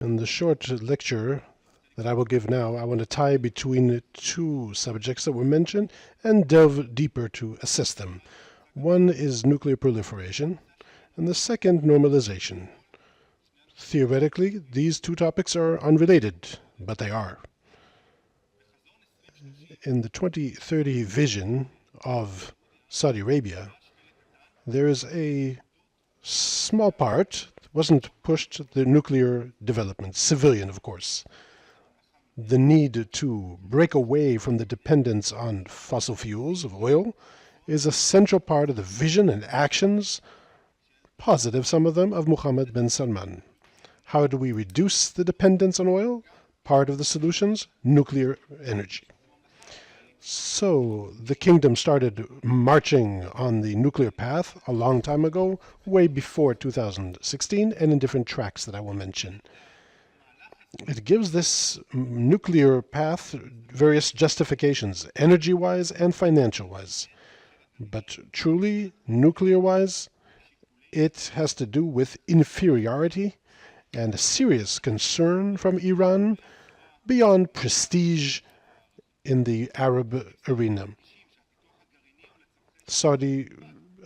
In the short lecture that I will give now, I want to tie between two subjects that were mentioned and delve deeper to assess them. One is nuclear proliferation, and the second, normalization. Theoretically, these two topics are unrelated, but they are. In the 2030 vision of Saudi Arabia, there is a small part, wasn't pushed, the nuclear development, civilian, of course. The need to break away from the dependence on fossil fuels of oil is a central part of the vision and actions, positive some of them, of Mohammed bin Salman. How do we reduce the dependence on oil? Part of the solutions, nuclear energy. So the kingdom started marching on the nuclear path a long time ago, way before 2016, and in different tracks that I will mention. It gives this nuclear path various justifications, energy-wise and financial-wise. But truly, nuclear-wise, it has to do with inferiority and a serious concern from Iran beyond prestige in the Arab arena. Saudi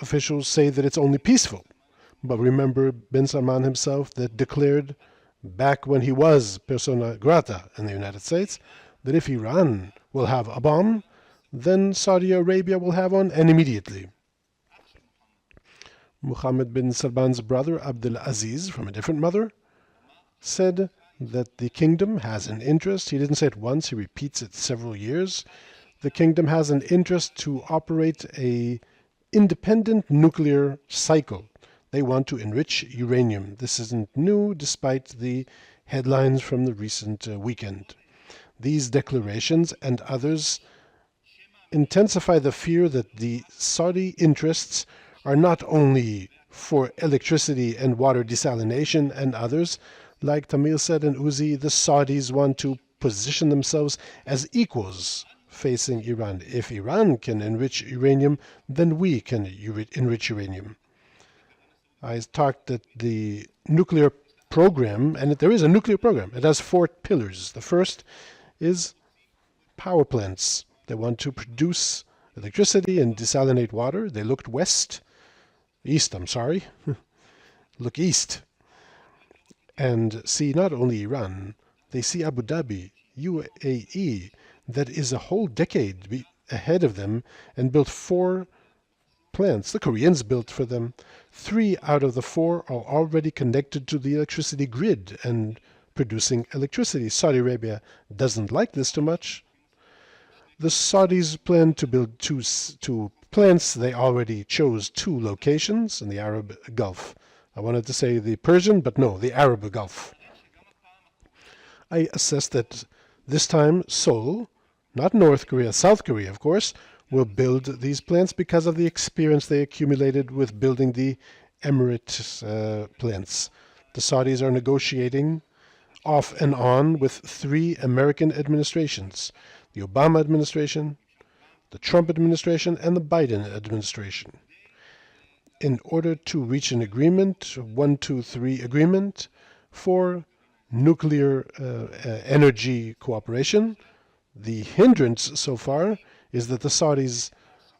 officials say that it's only peaceful, but remember bin Salman himself that declared back when he was persona grata in the United States that if Iran will have a bomb, then Saudi Arabia will have one, and immediately. Mohammed bin Salman's brother Abdul Aziz, from a different mother, said that the kingdom has an interest. He didn't say it once, he repeats it several years. The kingdom has an interest to operate a independent nuclear cycle. They want to enrich uranium. This isn't new, despite the headlines from the recent weekend. These declarations and others intensify the fear that the Saudi interests are not only for electricity and water desalination and others. Like Tamil said in Uzi, the Saudis want to position themselves as equals facing Iran. If Iran can enrich uranium, then we can enrich uranium. I talked that the nuclear program, and there is a nuclear program, it has 4 pillars. The first is power plants. They want to produce electricity and desalinate water. They looked east, look east, and see not only Iran, they see Abu Dhabi, UAE, that is a whole decade ahead of them, and built 4 plants. The Koreans built for them. 3 out of the 4 are already connected to the electricity grid and producing electricity. Saudi Arabia doesn't like this too much. The Saudis plan to build two plants. They already chose 2 locations in the Arab Gulf. I wanted to say the Persian, but no, the Arab Gulf. I assess that this time Seoul, not North Korea, South Korea, of course, will build these plants because of the experience they accumulated with building the Emirates plants. The Saudis are negotiating off and on with 3 American administrations, the Obama administration, the Trump administration, and the Biden administration, in order to reach an agreement, 1, 2, 3 agreement, for nuclear energy cooperation. The hindrance so far is that the Saudis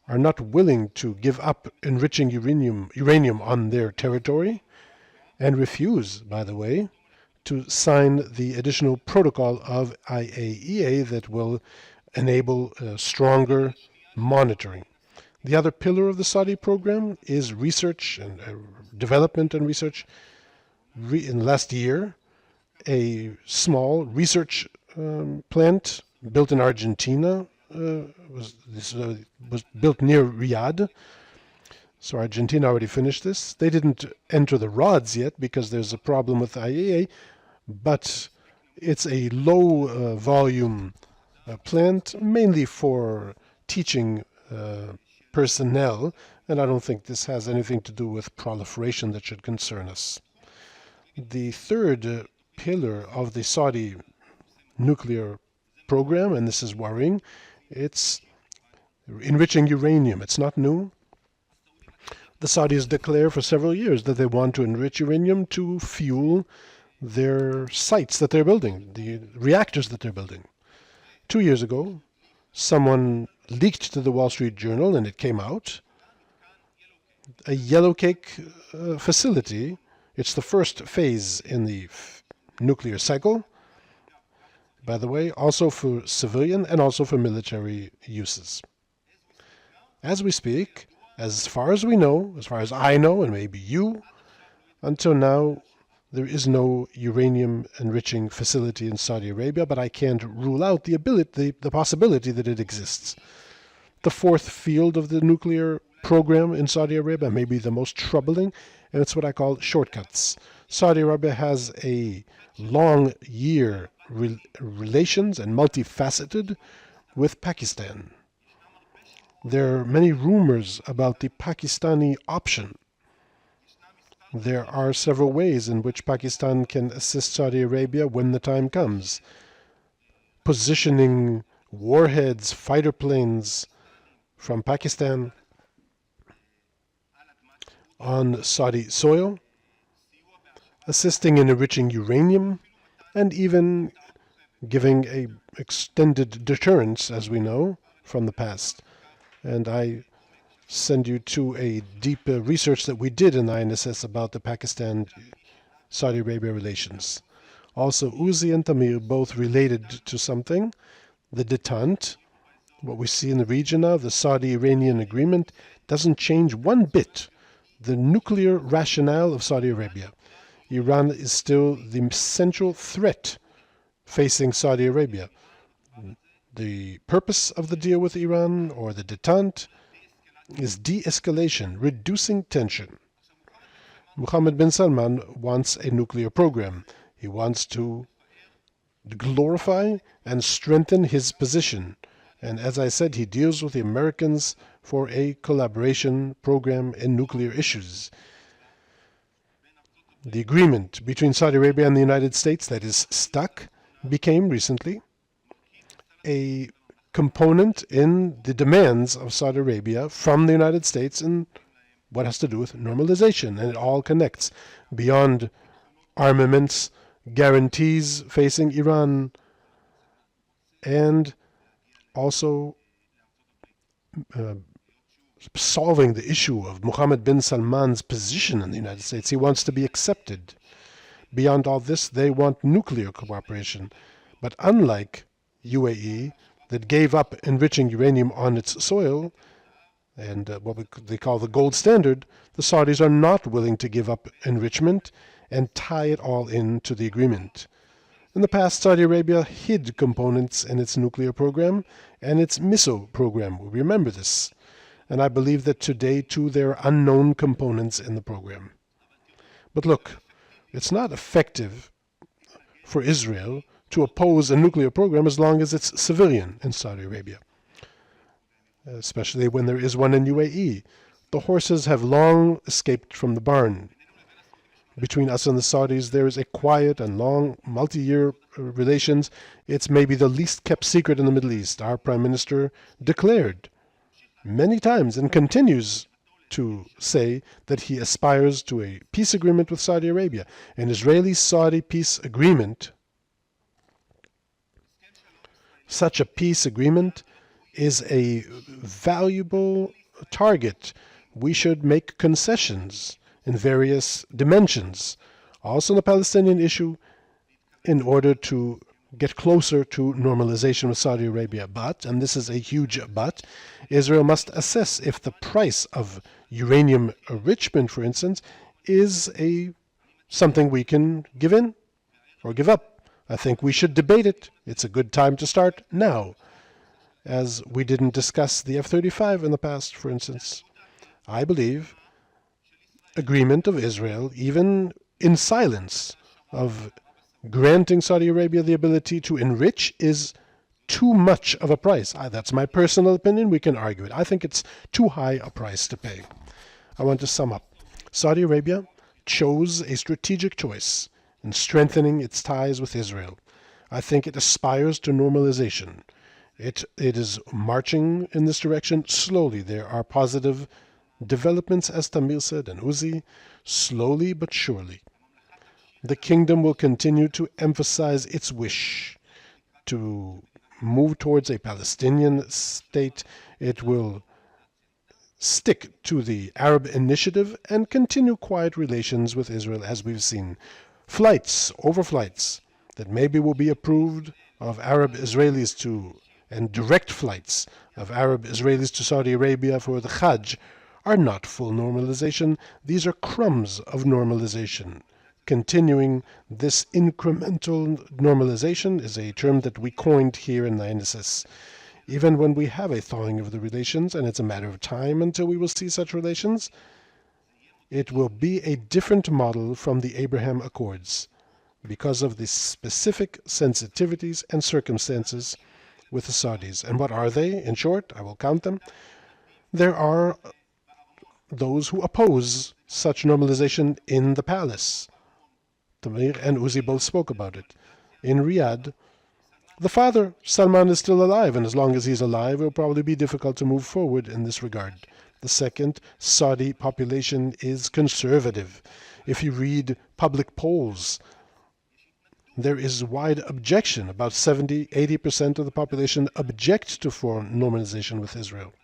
are not willing to give up enriching uranium on their territory, and refuse, by the way, to sign the additional protocol of IAEA that will enable stronger monitoring. The other pillar of the Saudi program is research and development and research. In last year, a small research plant built in Argentina was built near Riyadh. So Argentina already finished this. They didn't enter the rods yet because there's a problem with IAEA, but it's a low volume plant, mainly for teaching personnel, and I don't think this has anything to do with proliferation that should concern us. The third pillar of the Saudi nuclear program, and this is worrying, it's enriching uranium. It's not new. The Saudis declare for several years that they want to enrich uranium to fuel their sites that they're building, the reactors that they're building. 2 years ago, someone leaked to the Wall Street Journal, and it came out, a yellowcake facility. It's the first phase in the nuclear cycle, by the way, also for civilian and also for military uses. As we speak, as far as we know, as far as I know, and maybe you, until now, there is no uranium enriching facility in Saudi Arabia, but I can't rule out the possibility that it exists. The fourth field of the nuclear program in Saudi Arabia may be the most troubling, and it's what I call shortcuts. Saudi Arabia has a long year relations and multifaceted with Pakistan. There are many rumors about the Pakistani option. There are several ways in which Pakistan can assist Saudi Arabia when the time comes. Positioning warheads, fighter planes from Pakistan on Saudi soil, assisting in enriching uranium, and even giving a extended deterrence, as we know, from the past. And I send you to a deep research that we did in INSS about the Pakistan-Saudi Arabia relations. Also, Uzi and Tamir both related to something, the detente. What we see in the region now, the Saudi-Iranian agreement, doesn't change one bit the nuclear rationale of Saudi Arabia. Iran is still the central threat facing Saudi Arabia. The purpose of the deal with Iran, or the detente, is de-escalation, reducing tension. Mohammed bin Salman wants a nuclear program. He wants to glorify and strengthen his position. And as I said, he deals with the Americans for a collaboration program in nuclear issues. The agreement between Saudi Arabia and the United States that is stuck became recently a component in the demands of Saudi Arabia from the United States in what has to do with normalization, and it all connects beyond armaments, guarantees facing Iran, and also solving the issue of Mohammed bin Salman's position in the United States. He wants to be accepted. Beyond all this, they want nuclear cooperation. But unlike UAE, that gave up enriching uranium on its soil, and they call the gold standard, the Saudis are not willing to give up enrichment and tie it all into the agreement. In the past, Saudi Arabia hid components in its nuclear program and its missile program. We remember this. And I believe that today, too, there are unknown components in the program. But look, it's not effective for Israel to oppose a nuclear program as long as it's civilian in Saudi Arabia, especially when there is one in UAE. The horses have long escaped from the barn. Between us and the Saudis, there is a quiet and long multi-year relations. It's maybe the least kept secret in the Middle East. Our Prime Minister declared many times and continues to say that he aspires to a peace agreement with Saudi Arabia. An Israeli-Saudi peace agreement, such a peace agreement is a valuable target. We should make concessions in various dimensions, also in the Palestinian issue, in order to get closer to normalization with Saudi Arabia. But, and this is a huge but, Israel must assess if the price of uranium enrichment, for instance, is something we can give in or give up. I think we should debate it. It's a good time to start now, as we didn't discuss the F-35 in the past, for instance. I believe agreement of Israel, even in silence, of granting Saudi Arabia the ability to enrich is too much of a price. That's my personal opinion. We can argue it. I think it's too high a price to pay. I want to sum up. Saudi Arabia chose a strategic choice in strengthening its ties with Israel. I think it aspires to normalization. It is marching in this direction slowly. There are positive developments, as Tamir said, and Uzi, slowly but surely. The kingdom will continue to emphasize its wish to move towards a Palestinian state. It will stick to the Arab initiative and continue quiet relations with Israel, as we've seen. Overflights that maybe will be approved of Arab Israelis to, and direct flights of Arab Israelis to Saudi Arabia for the Hajj are not full normalization. These are crumbs of normalization. Continuing this incremental normalization is a term that we coined here in the INSS. Even when we have a thawing of the relations, and it's a matter of time until we will see such relations, it will be a different model from the Abraham Accords because of the specific sensitivities and circumstances with the Saudis. And what are they? In short, I will count them. There are those who oppose such normalization in the palace. Tamir and Uzi both spoke about it. In Riyadh, the father, Salman, is still alive, and as long as he's alive, it will probably be difficult to move forward in this regard. The second, Saudi population is conservative. If you read public polls, there is wide objection. About 70-80% of the population object to foreign normalization with Israel.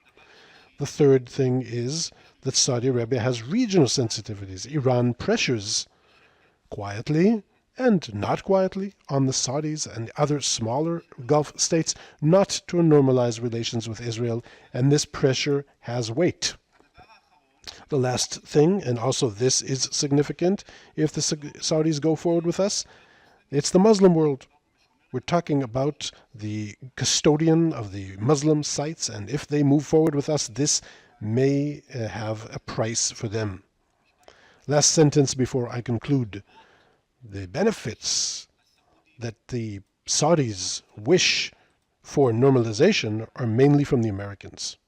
The third thing is that Saudi Arabia has regional sensitivities. Iran pressures quietly and not quietly on the Saudis and other smaller Gulf states not to normalize relations with Israel, and this pressure has weight. The last thing, and also this is significant, if the Saudis go forward with us, it's the Muslim world. We're talking about the custodian of the Muslim sites, and if they move forward with us, this may have a price for them. Last sentence before I conclude. The benefits that the Saudis wish for normalization are mainly from the Americans.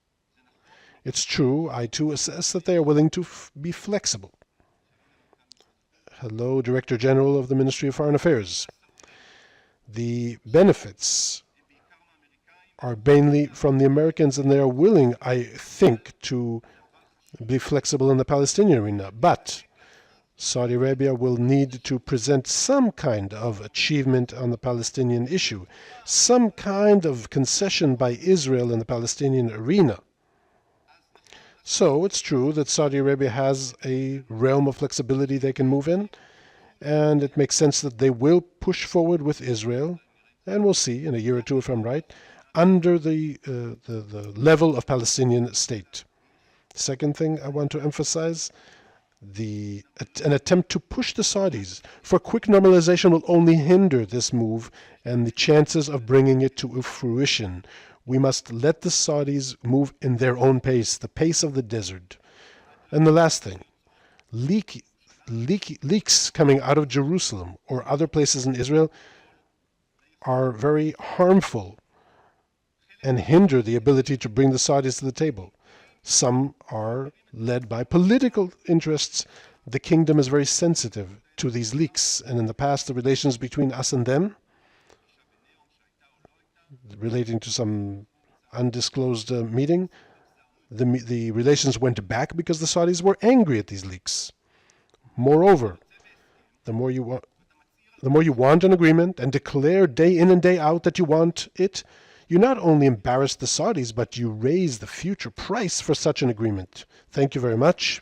It's true, I too assess that they are willing to be flexible. Hello, Director General of the Ministry of Foreign Affairs. The benefits are mainly from the Americans, and they are willing, I think, to be flexible in the Palestinian arena. But Saudi Arabia will need to present some kind of achievement on the Palestinian issue, some kind of concession by Israel in the Palestinian arena. So it's true that Saudi Arabia has a realm of flexibility they can move in, and it makes sense that they will push forward with Israel, and we'll see in a year or two if I'm right, under the level of Palestinian state. Second thing I want to emphasize, an attempt to push the Saudis for quick normalization will only hinder this move and the chances of bringing it to fruition. We must let the Saudis move in their own pace, the pace of the desert. And the last thing, leaks coming out of Jerusalem or other places in Israel are very harmful and hinder the ability to bring the Saudis to the table. Some are led by political interests. The kingdom is very sensitive to these leaks, and in the past the relations between us and them, relating to some undisclosed meeting, the relations went back because the Saudis were angry at these leaks. Moreover, the more you want an agreement and declare day in and day out that you want it, you not only embarrass the Saudis, but you raise the future price for such an agreement. Thank you very much.